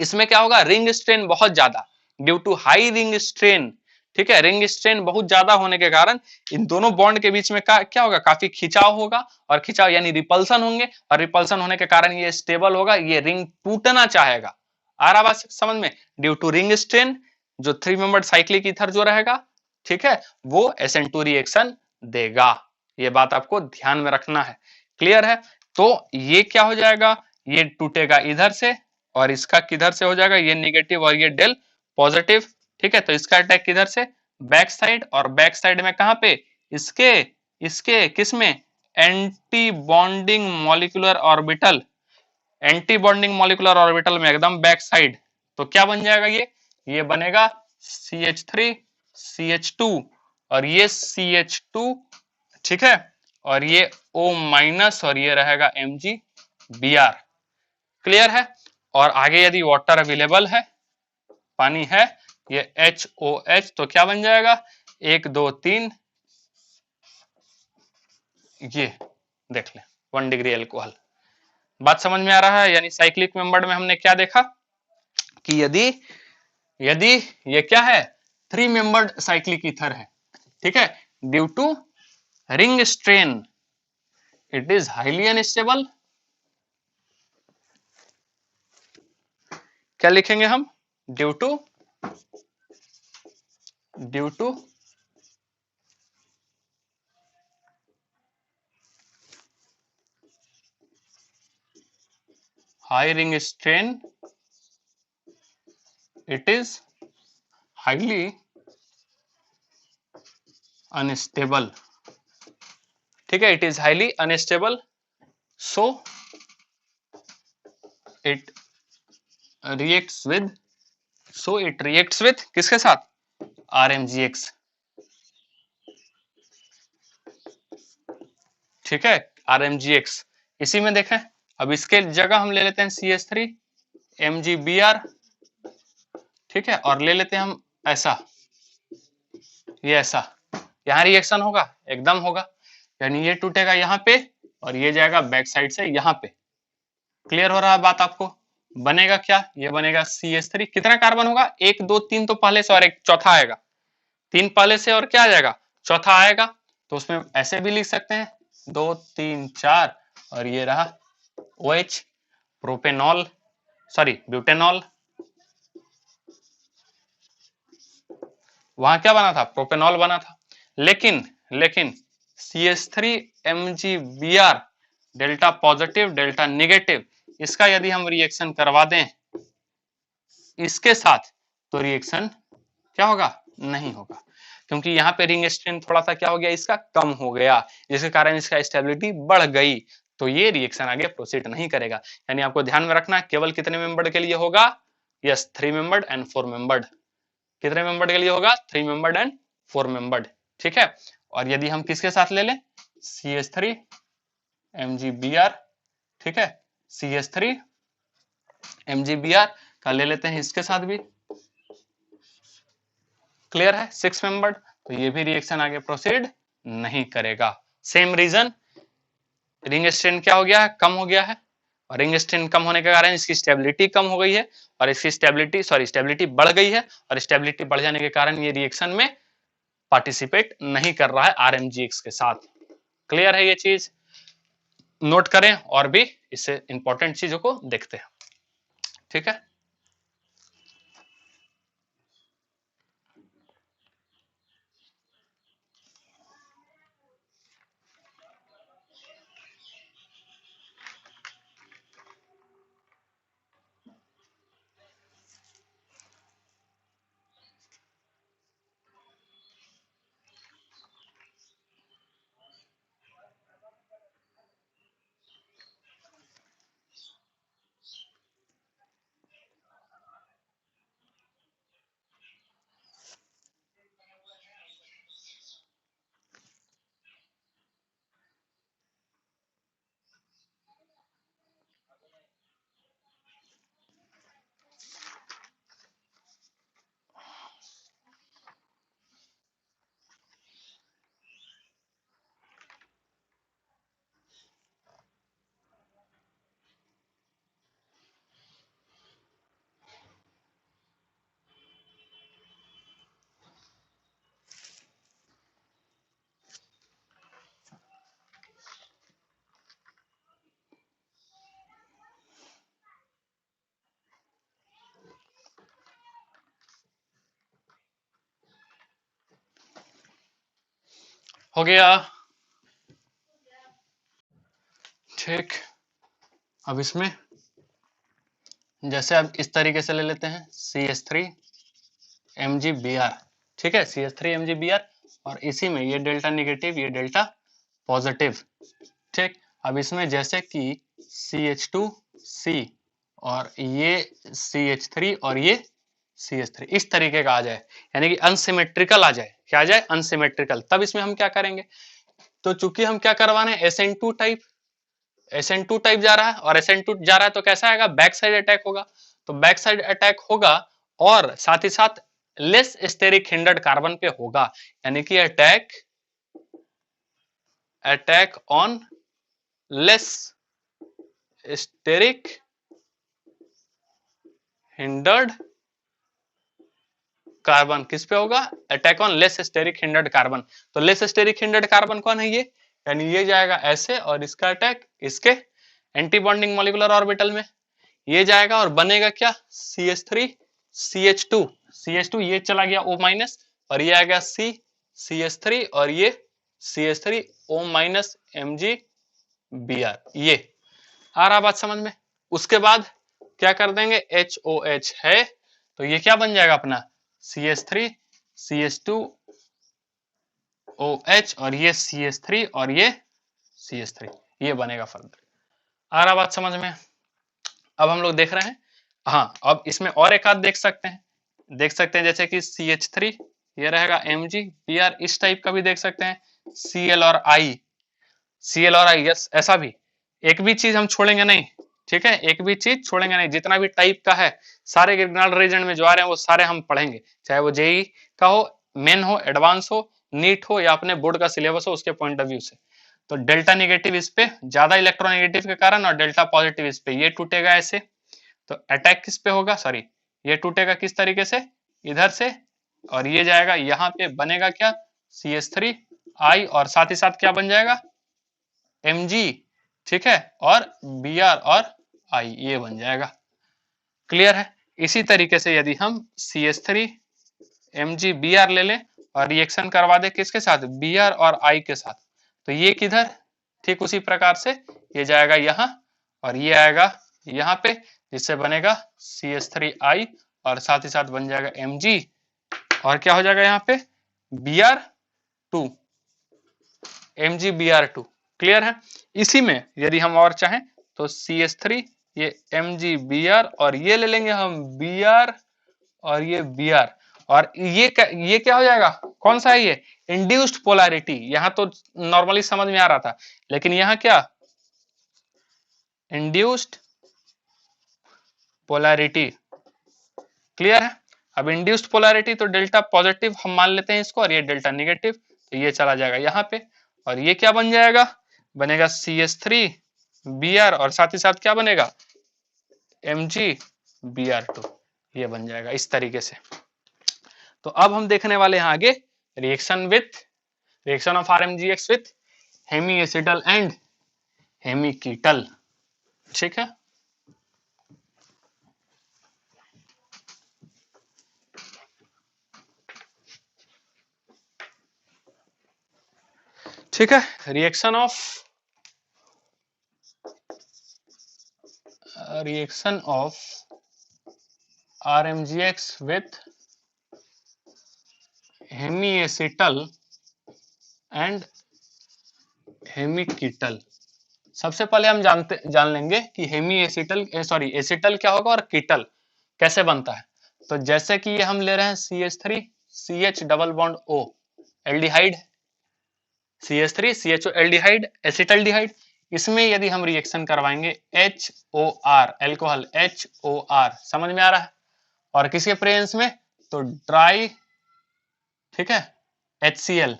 इसमें क्या होगा, रिंग स्ट्रेन बहुत ज्यादा, due to high ring strain. ठीक है, रिंग स्ट्रेन बहुत ज्यादा होने के कारण इन दोनों बॉन्ड के बीच में क्या होगा, काफी खिंचाव होगा, और खिंचाव यानी रिपल्सन होंगे, और रिपल्सन होने के कारण ये स्टेबल होगा, ये रिंग टूटना चाहेगा। आ रहा बात समझ में, ड्यू टू रिंग स्ट्रेन जो 3 मेंबर्ड साइक्लिक ईथर जो रहेगा, ठीक है, वो SN2 रिएक्शन देगा। ये बात आपको ध्यान में रखना है। क्लियर है, तो ये क्या हो जाएगा, ये टूटेगा इधर से और इसका किधर से हो जाएगा, ये निगेटिव और ये डेल पॉजिटिव। ठीक है, तो इसका अटैक किधर से, बैक साइड, और बैक साइड में कहां पे, इसके इसके किसमें, anti bonding molecular orbital, anti bonding molecular orbital में एकदम बैक साइड। तो क्या बन जाएगा, ये बनेगा CH3 CH2 और ये CH2, ठीक है, और ये O माइनस और ये रहेगा MgBr। क्लियर है। और आगे यदि वाटर अवेलेबल है, पानी है, ये HOH, तो क्या बन जाएगा, 1 2 3, ये देख ले 1 डिग्री एल्कोहल। बात समझ में आ रहा है। यानी साइक्लिक मेंबर में हमने क्या देखा कि यदि यदि ये क्या है, 3 मेंबर्ड साइक्लिक ईथर है, ठीक है, due to ring strain it is highly unstable. क्या लिखेंगे हम, due to high ring strain it is highly unstable. ठीक है, it is highly unstable, so it reacts with किसके साथ, RMGX। ठीक है, RMGX। इसी में देखें, अब इसके जगह हम ले लेते हैं CH3 MgBr, ठीक है, और ले लेते हैं हम ऐसा, ये ऐसा, यहां रिएक्शन होगा, एकदम होगा, यानी ये टूटेगा यहाँ पे और ये जाएगा बैक साइड से यहाँ पे। क्लियर हो रहा है बात आपको। बनेगा क्या, ये बनेगा CH3, कितना कार्बन होगा, 1 2 3 तो पहले से और एक चौथा आएगा, 3 पहले से और क्या आ जाएगा, चौथा आएगा। तो उसमें ऐसे भी लिख सकते हैं 2 3 4 और ये रहा OH, प्रोपेनॉल, सॉरी ब्यूटेनॉल। वहां क्या बना था, प्रोपेनॉल बना था। लेकिन CH3 MgBr delta positive delta negative, इसका यदि हम रिएक्शन करवा दें इसके साथ, तो रिएक्शन क्या होगा, नहीं होगा, क्योंकि यहाँ पे रिंग स्ट्रेन थोड़ा सा क्या हो गया, इसका कम हो गया, जिसके कारण इसका स्टेबिलिटी बढ़ गई, तो ये रिएक्शन आगे प्रोसीड नहीं करेगा। यानी आपको ध्यान में रखना, केवल कितने मेंबर के लिए होगा, यस 3 मेंबर्ड एंड 4 मेंबर्ड। कितने मेंबर्ड के लिए होगा, 3 मेंबर्ड एंड 4 मेंबर्ड। ठीक है, और यदि हम किसके साथ ले लें, CH3 MgBr, ठीक है, CH3 MgBr का ले लेते हैं इसके साथ भी। क्लियर है, 6 मेंबर्ड, तो ये भी रिएक्शन आगे प्रोसीड नहीं करेगा। सेम रीजन, रिंग स्ट्रेन क्या हो गया है, कम हो गया है, और रिंग स्ट्रेन कम होने के कारण इसकी स्टेबिलिटी कम हो गई है, और इसकी स्टेबिलिटी बढ़ गई है, और स्टेबिलिटी बढ़ जाने के कारण ये रिएक्शन में पार्टिसिपेट नहीं कर रहा है RMGX के साथ। क्लियर है ये चीज, नोट करें और भी इससे इंपॉर्टेंट चीजों को देखते हैं। ठीक है, हो गया। ठीक, अब इसमें जैसे अब इस तरीके से ले लेते हैं CH3 MgBr, ठीक है, CH3 MgBr, और इसी में ये डेल्टा निगेटिव, ये डेल्टा पॉजिटिव, ठीक। अब इसमें जैसे कि CH2C और ये CH3 और ये CH3 इस तरीके का आ जाए, यानी कि अनसिमेट्रिकल आ जाए, क्या आ जाए, अनसिमेट्रिकल, तब इसमें हम क्या करेंगे, तो चूंकि हम क्या करवाने हैं, SN2 टाइप, SN2 टाइप जा रहा है, और SN2 जा रहा है तो कैसा आएगा, बैक साइड अटैक होगा, तो बैक साइड अटैक होगा और साथ ही साथ लेस स्टेरिक हिंडर्ड कार्बन पे होगा, यानी कि attack on less steric hindered carbon, किस पे होगा, attack on less steric hindered carbon. तो लेस स्टेरिक हिंडर्ड कार्बन कौन है, ये, यानी ये जाएगा ऐसे और इसका अटैक इसके एंटी बॉन्डिंग मॉलिक्यूलर ऑर्बिटल में, ये जाएगा और बनेगा क्या, CH3 CH2 ये चला गया O माइनस, और ये आ गया CH3 और ये CH3 O माइनस MgBr, ये आ रहा बात समझ में। उसके बाद क्या कर देंगे, HOH है तो ये क्या बन जाएगा अपना CH3 CH2OH और ये CH3 और ये CH3, ये बनेगा फर्दर, आ रहा बात समझ में। अब हम लोग देख रहे हैं, हाँ अब इसमें और एक आध देख सकते हैं जैसे कि CH3 ये रहेगा MgBr, इस टाइप का भी देख सकते हैं, Cl और I, यस, ऐसा भी एक भी चीज हम छोड़ेंगे नहीं, ठीक है, एक भी चीज छोड़ेंगे नहीं, जितना भी टाइप का है सारे ग्रिग्नाल्ड रीजन में जो आ रहे हैं वो सारे हम पढ़ेंगे, चाहे वो जेई का हो, मेन हो, एडवांस हो, नीट हो, या अपने बोर्ड का सिलेबस हो, उसके पॉइंट ऑफ व्यू से। तो डेल्टा निगेटिव इस पे ज्यादा इलेक्ट्रोनेगेटिव के कारण, और डेल्टा पॉजिटिव इस पे, ये टूटेगा ऐसे, तो अटैक किस पे होगा, सॉरी ये टूटेगा किस तरीके से, इधर से, और ये जाएगा यहाँ पे, बनेगा क्या, CH3I, और साथ ही साथ क्या बन जाएगा, Mg, ठीक है, और Br और I, ये बन जाएगा, क्लियर है। इसी तरीके से यदि हम CH3 MgBr ले लें और रिएक्शन करवा दे किसके साथ, Br और I के साथ, तो ये किधर, ठीक उसी प्रकार से ये जाएगा यहाँ और ये आएगा यहाँ पे, जिससे बनेगा CH3I और साथ ही साथ बन जाएगा Mg, और क्या हो जाएगा यहाँ पे Br2, MgBr2, क्लियर है। इसी में यदि हम और चाहें तो CH3 ये MgBr और ये ले लेंगे हम Br और ये Br, और ये क्या हो जाएगा, कौन सा है ये, इंड्यूस्ड पोलैरिटी, यहां तो नॉर्मली समझ में आ रहा था, लेकिन यहां क्या, इंड्यूस्ड पोलैरिटी, क्लियर है। अब इंड्यूस्ड पोलैरिटी तो डेल्टा पॉजिटिव हम मान लेते हैं इसको, और ये डेल्टा निगेटिव, तो ये चला जाएगा यहाँ पे, और ये क्या बन जाएगा, बनेगा CH3Br और साथ ही साथ क्या बनेगा, MgBr2, ये बन जाएगा इस तरीके से। तो अब हम देखने वाले हैं आगे reaction of RMGX with hemi acetal and hemi ketal, ठीक है। ठीक है, reaction of RMGX with hemi acetal and hemi ketal. सबसे पहले हम जान लेंगे कि हेमी एसिटल एसिटल क्या होगा और कीटल कैसे बनता है। तो जैसे कि ये हम ले रहे हैं CH3 CH double bond O, aldehyde, CH3 CHO aldehyde, acetaldehyde, इसमें यदि हम रिएक्शन करवाएंगे HOR, एल्कोहल HOR, समझ में आ रहा है, और किसके प्रेजेंस में, तो ड्राई, ठीक है, HCl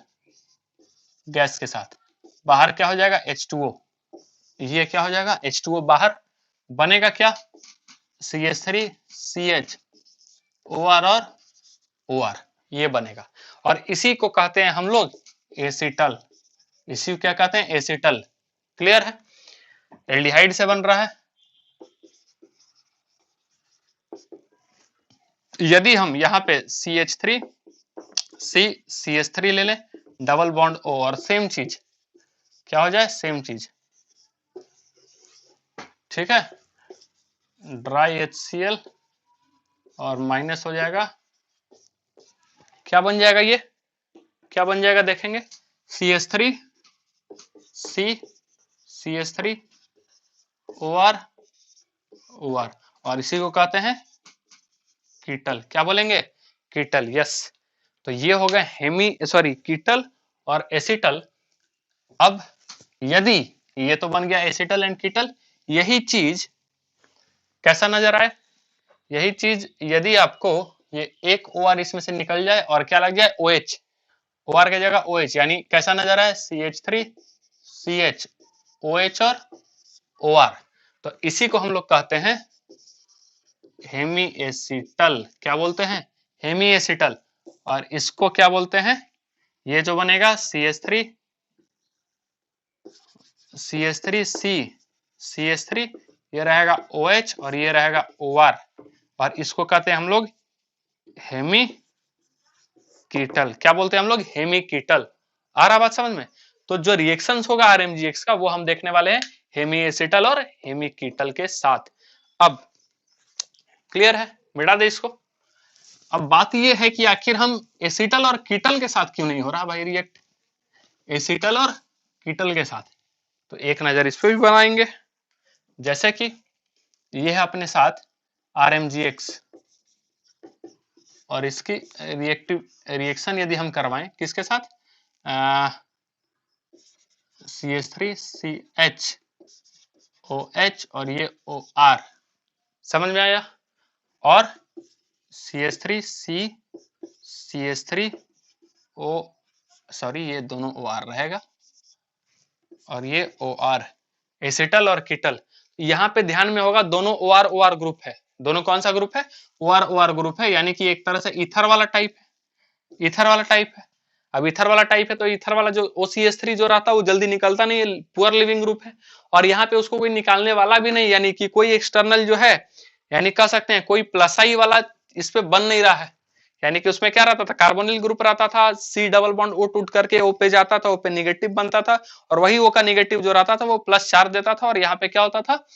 गैस के साथ, बाहर क्या हो जाएगा H2O, ये क्या हो जाएगा H2O बाहर, बनेगा क्या CH3 CH OR और OR, ये बनेगा, और इसी को कहते हैं हम लोग एसिटल, इसी को क्या कहते हैं एसिटल, क्लियर है। एल्डिहाइड से बन रहा है, यदि हम यहाँ पे CH3 CH3 ले लें, डबल बॉन्ड O, और सेम चीज क्या हो जाए, सेम चीज, ठीक है, ड्राई HCl और माइनस हो जाएगा, क्या बन जाएगा, ये क्या बन जाएगा देखेंगे, CH3 C CH3 OR OR, और इसी को कहते हैं कीटल। क्या बोलेंगे, कीटल। यस, तो ये हो गए कीटल और एसिटल। अब यदि ये तो बन गया एसिटल एंड कीटल, यही चीज कैसा नजर आए, यही चीज यदि आपको ये एक OR इसमें से निकल जाए और क्या लग जाए OH, OR की जगह OH, यानी कैसा नजर आए CH3 CH OH और OR, तो इसी को हम लोग कहते हैं हेमी एसिटल। क्या बोलते हैं, हेमी एसिटल। और इसको क्या बोलते हैं, ये जो बनेगा CH3 CH3 ये रहेगा OH और ये रहेगा OR, और इसको कहते हैं हम लोग हेमी कीटल। क्या बोलते हैं हम लोग, हेमी कीटल। आ रहा बात समझ में। तो जो रिएक्शंस होगा RMGX का वो हम देखने वाले हैं हेमी एसिटल और हेमी कीटल के साथ। अब क्लियर है, मिटा दे इसको। अब बात ये है कि आखिर हम एसिटल और कीटल के साथ क्यों नहीं हो रहा भाई रिएक्ट, एसिटल और कीटल के साथ। तो एक नजर इस पे भी बनाएंगे। जैसे कि ये है अपने साथ RMGX, और इसकी रिएक्शन यदि हम करवाएं किसके साथ, CH3CHOH और ये OR, समझ में आया, और CH3C ये दोनों OR रहेगा और ये OR, एसिटल और कीटल। यहाँ पे ध्यान में होगा दोनों OR OR ग्रुप है, दोनों कौन सा ग्रुप है, OR OR ग्रुप है, यानी कि एक तरह से ईथर वाला टाइप है, ईथर वाला टाइप है। अब ईथर वाला टाइप है तो ईथर वाला जो OCH3 जो रहता है वो जल्दी निकलता नहीं है, पुअर लिविंग ग्रुप है, और यहाँ पे उसको कोई निकालने वाला भी नहीं, यानी कि कोई एक्सटर्नल जो है, यानी कह सकते हैं कोई प्लस आई वाला इस पे बन नहीं रहा है। यानी कि उसमें क्या रहता था, कार्बोनिल ग्रुप रहता था, C डबल बॉन्ड O टूट करके O पे जाता था, O पे निगेटिव बनता था, और वही O का निगेटिव जो रहता था वो प्लस चार्ज देता था, और यहाँ पे क्या होता था,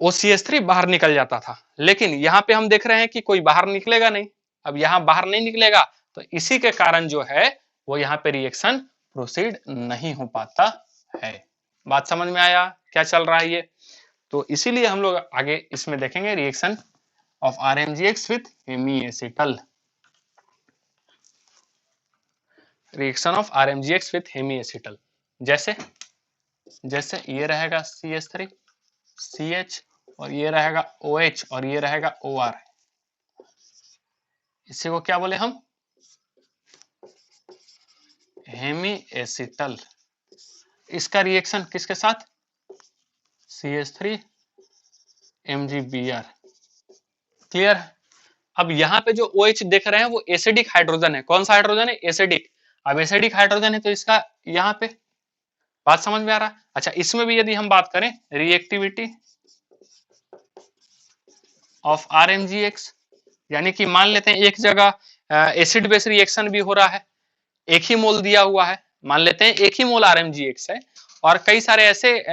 OCH3 बाहर निकल जाता था। लेकिन यहाँ पे हम देख रहे हैं कि कोई बाहर निकलेगा नहीं। अब यहाँ बाहर नहीं निकलेगा तो इसी के कारण जो है वो यहाँ पे रिएक्शन प्रोसीड नहीं हो पाता है। बात समझ में आया क्या चल रहा है ये। तो इसीलिए हम लोग आगे इसमें देखेंगे reaction of RMGX with hemiacetal, reaction of RMGX with hemiacetal. जैसे जैसे ये रहेगा CH3 CH और ये रहेगा OH और ये रहेगा OR, इसी को क्या बोले हम, हेमी एसिटल। इसका रिएक्शन किसके साथ, CH3 MgBr। क्लियर। अब यहाँ पे जो OH देख रहे हैं वो एसिडिक हाइड्रोजन है, कौन सा हाइड्रोजन है, एसिडिक। अब एसिडिक हाइड्रोजन है तो इसका यहाँ पे बात समझ में आ रहा है। अच्छा, इसमें भी यदि हम बात करें रिएक्टिविटी ऑफ RMGX, यानी कि मान लेते हैं एक जगह एसिड बेस रिएक्शन भी हो रहा है, एक ही मोल दिया हुआ है, मान लेते हैं एक ही मोल RMGX है, और कई सारे ऐसे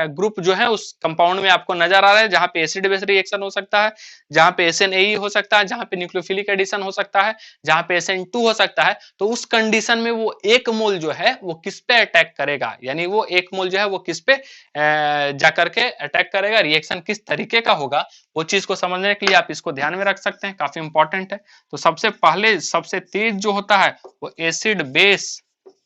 ग्रुप जो है उस कंपाउंड में आपको नजर आ रहा है जहां पे एसिड बेस रिएक्शन हो सकता है, जहां पे SNAE हो सकता है, जहां पे न्यूक्लियोफिलिक एडिशन हो सकता है, जहां पे SN2 हो सकता है। तो उस कंडीशन में वो एक मोल जो है वो किस पे अटैक करेगा, यानी वो एक मोल जो है वो किस पे जाकर के अटैक करेगा, रिएक्शन किस तरीके का होगा, वो चीज को समझने के लिए आप इसको ध्यान में रख सकते हैं, काफी इंपॉर्टेंट है। तो सबसे पहले सबसे तेज जो होता है वो एसिड बेस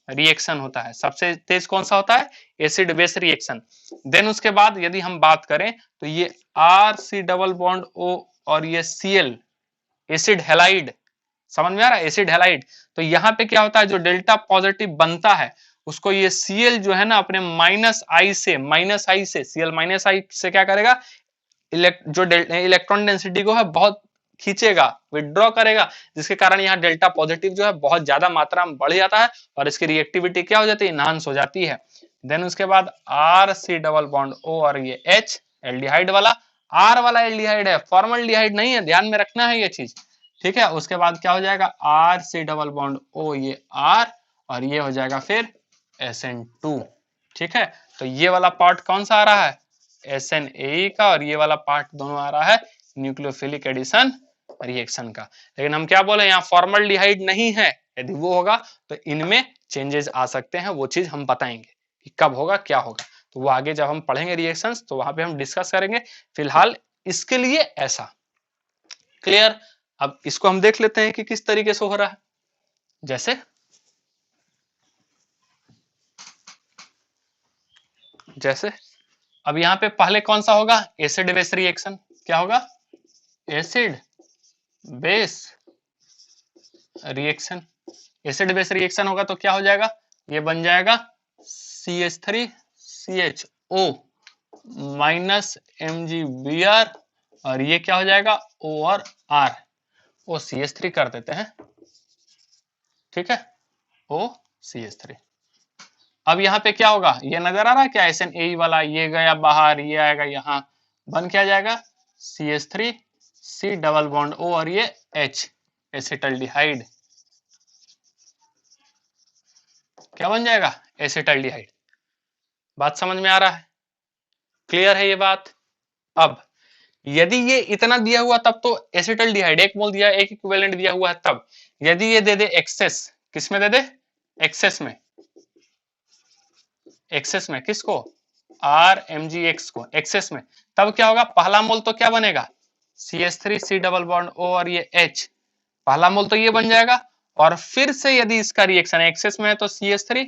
रिएक्शन होता है, सबसे तेज कौन सा होता है, एसिड बेस रिएक्शन। देन उसके बाद यदि हम बात करें तो ये RC डबल बॉन्ड O और ये Cl एसिड हैलाइड, समझ में आ रहा है, एसिड हैलाइड। तो यहाँ पे क्या होता है, जो डेल्टा पॉजिटिव बनता है उसको ये Cl जो है ना अपने माइनस आई से Cl माइनस आई से क्या करेगा, जो इलेक्ट्रॉन डेंसिटी को है बहुत खींचेगा, विड्रॉ करेगा, जिसके कारण यहाँ डेल्टा पॉजिटिव जो है बहुत ज्यादा मात्रा में बढ़ जाता है और इसकी रिएक्टिविटी क्या हो जाती है, इनहांस हो जाती है। देन उसके बाद RC डबल बॉन्ड O और ये H एल्डिहाइड वाला, R वाला एल्डिहाइड है, फॉर्मल्डिहाइड नहीं है, ध्यान में रखना है ये चीज, ठीक है। उसके बाद क्या हो जाएगा RC डबल बॉन्ड O ये R और ये हो जाएगा फिर SN2, ठीक है। तो ये वाला पार्ट कौन सा आ रहा है, SNAE का, और ये वाला पार्ट दोनों आ रहा है न्यूक्लियोफिलिक एडिशन रिएक्शन का। लेकिन हम क्या बोले, यहाँ फॉर्मल्डिहाइड नहीं है, यदि वो होगा तो इनमें चेंजेस आ सकते हैं, वो चीज हम बताएंगे कि कब होगा क्या होगा, तो वो आगे जब हम पढ़ेंगे रिएक्शंस तो वहां पे हम डिस्कस करेंगे। फिलहाल इसके लिए ऐसा क्लियर। अब इसको हम देख लेते हैं कि किस तरीके से हो रहा है। जैसे अब यहाँ पे पहले कौन सा होगा, एसिड बेस रिएक्शन। क्या होगा, acid base reaction. Acid base reaction होगा तो क्या हो जाएगा, ये बन जाएगा CH3CHO माइनस MgBr, और ये क्या हो जाएगा O और R, ओ CH3 कर देते हैं, ठीक है, OCH3। अब यहाँ पे क्या होगा, ये नजर आ रहा है क्या, SNAE वाला ये गया बाहर, ये आएगा यहाँ, बन क्या जाएगा CH3C डबल बॉन्ड O और ये H, एसिटल्डिहाइड। क्या बन जाएगा, एसिटल्डिहाइड। बात समझ में आ रहा है, क्लियर है ये बात। अब यदि ये इतना दिया हुआ तब तो एसिटल्डिहाइड 1 मोल दिया, एक इक्विवेलेंट दिया हुआ है तब। यदि ये दे दे एक्सेस, किसमें दे दे, एक्सेस में, एक्सेस में किसको, RMgX को एक्सेस में, तब क्या होगा, पहला मोल तो क्या बनेगा CH3C डबल बॉन्ड O और ये H, पहला मोल तो ये बन जाएगा, और फिर से यदि इसका रिएक्शन एक्सेस में है तो CH3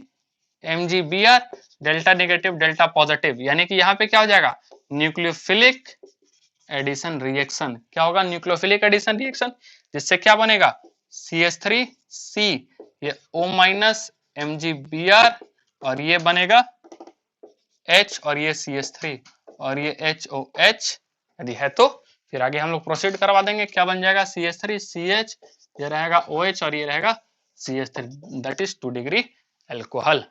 MgBr delta negative delta positive, यानी कि यहाँ पे क्या हो जाएगा, न्यूक्लियोफिलिक एडिशन रिएक्शन। क्या होगा, न्यूक्लियोफिलिक एडिशन रिएक्शन, जिससे क्या बनेगा CH3C, ये O माइनस MgBr, और ये बनेगा H, और ये CH3 और ये HOH, यदि है तो फिर आगे हम लोग प्रोसीड करवा देंगे। क्या बन जाएगा CH3CH, ये रहेगा OH और ये रहेगा CH3, that is 2 degree alcohol.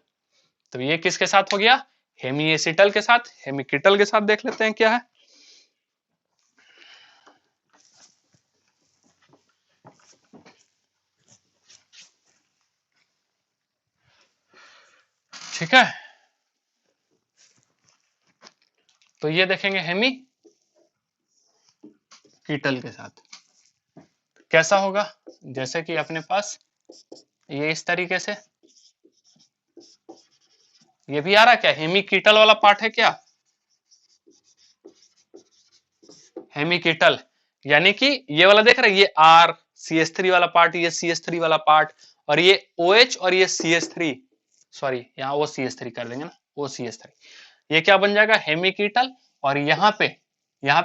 तो ये किसके साथ हो गया, हेमीएसिटल के साथ। हेमीकीटल के साथ देख लेते हैं क्या है। ठीक है, तो ये देखेंगे हेमीकीटल के साथ कैसा होगा। जैसे कि अपने पास ये इस तरीके से, ये भी आ रहा है क्या, हेमीकीटल वाला पार्ट है क्या, हेमीकीटल, यानी कि ये वाला देख रहे हैं, ये R CH3 वाला पार्ट, ये CH3 वाला पार्ट, और ये OH और ये CH3, सॉरी यहाँ वो CH3 कर देंगे ना, वो CH3, ये क्या बन जाएगा हेमीकीटल। और यहाँ पे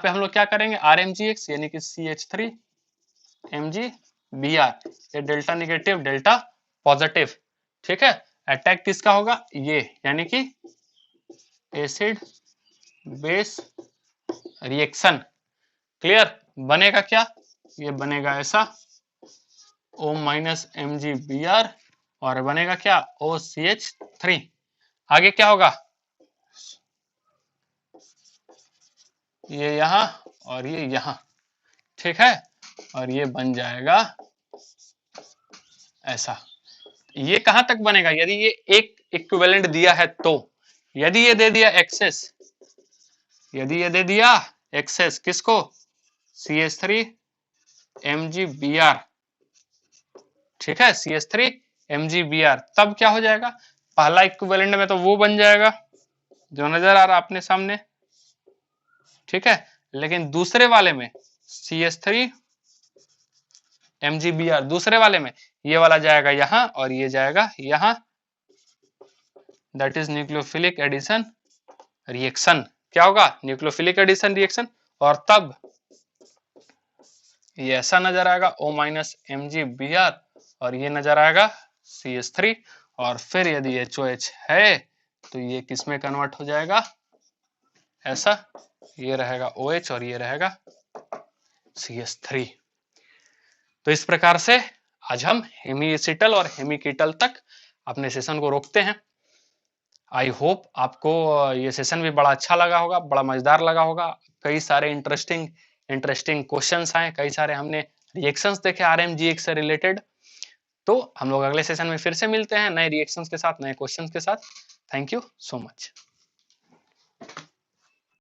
हम लोग क्या करेंगे, RMgX यानी कि CH3 MgBr, ये डेल्टा नेगेटिव डेल्टा पॉजिटिव, ठीक है। अटैक किसका होगा, ये यानी कि एसिड बेस रिएक्शन, क्लियर। बनेगा क्या, ये बनेगा ऐसा O माइनस MgBr, और बनेगा क्या OCH3। आगे क्या होगा, ये यहाँ और ये यहाँ, ठीक है, और ये बन जाएगा ऐसा। ये कहां तक बनेगा, यदि ये एक इक्विवेलेंट दिया है तो, यदि ये दे दिया एक्सेस, यदि ये दे दिया एक्सेस किसको, CH3 MgBr, ठीक है, CH3 MgBr, तब क्या हो जाएगा, पहला इक्विवेलेंट में तो वो बन जाएगा जो नजर आ रहा अपने सामने, ठीक है, लेकिन दूसरे वाले में CH3 MgBr, दूसरे वाले में ये वाला जाएगा यहाँ और ये जाएगा यहाँ, that is nucleophilic addition reaction. क्या होगा, न्यूक्लियोफिलिक एडिशन रिएक्शन, और तब ये ऐसा नजर आएगा O माइनस MgBr, और ये नजर आएगा CH3, और फिर यदि HOH है तो ये किसमें कन्वर्ट हो जाएगा, ऐसा, ये रहेगा OH और ये रहेगा CH3। तो इस प्रकार से आज हम हेमीएसिटल और हेमीकीटल तक अपने सेशन को रोकते हैं। आई होप आपको ये सेशन भी बड़ा अच्छा लगा होगा, बड़ा मजेदार लगा होगा। कई सारे इंटरेस्टिंग क्वेश्चंस आए, कई सारे हमने रिएक्शंस देखे RMgX से रिलेटेड। तो हम लोग अगले सेशन में फिर से मिलते हैं नए रिएक्शंस के साथ, नए क्वेश्चंस के साथ। Thank you so much.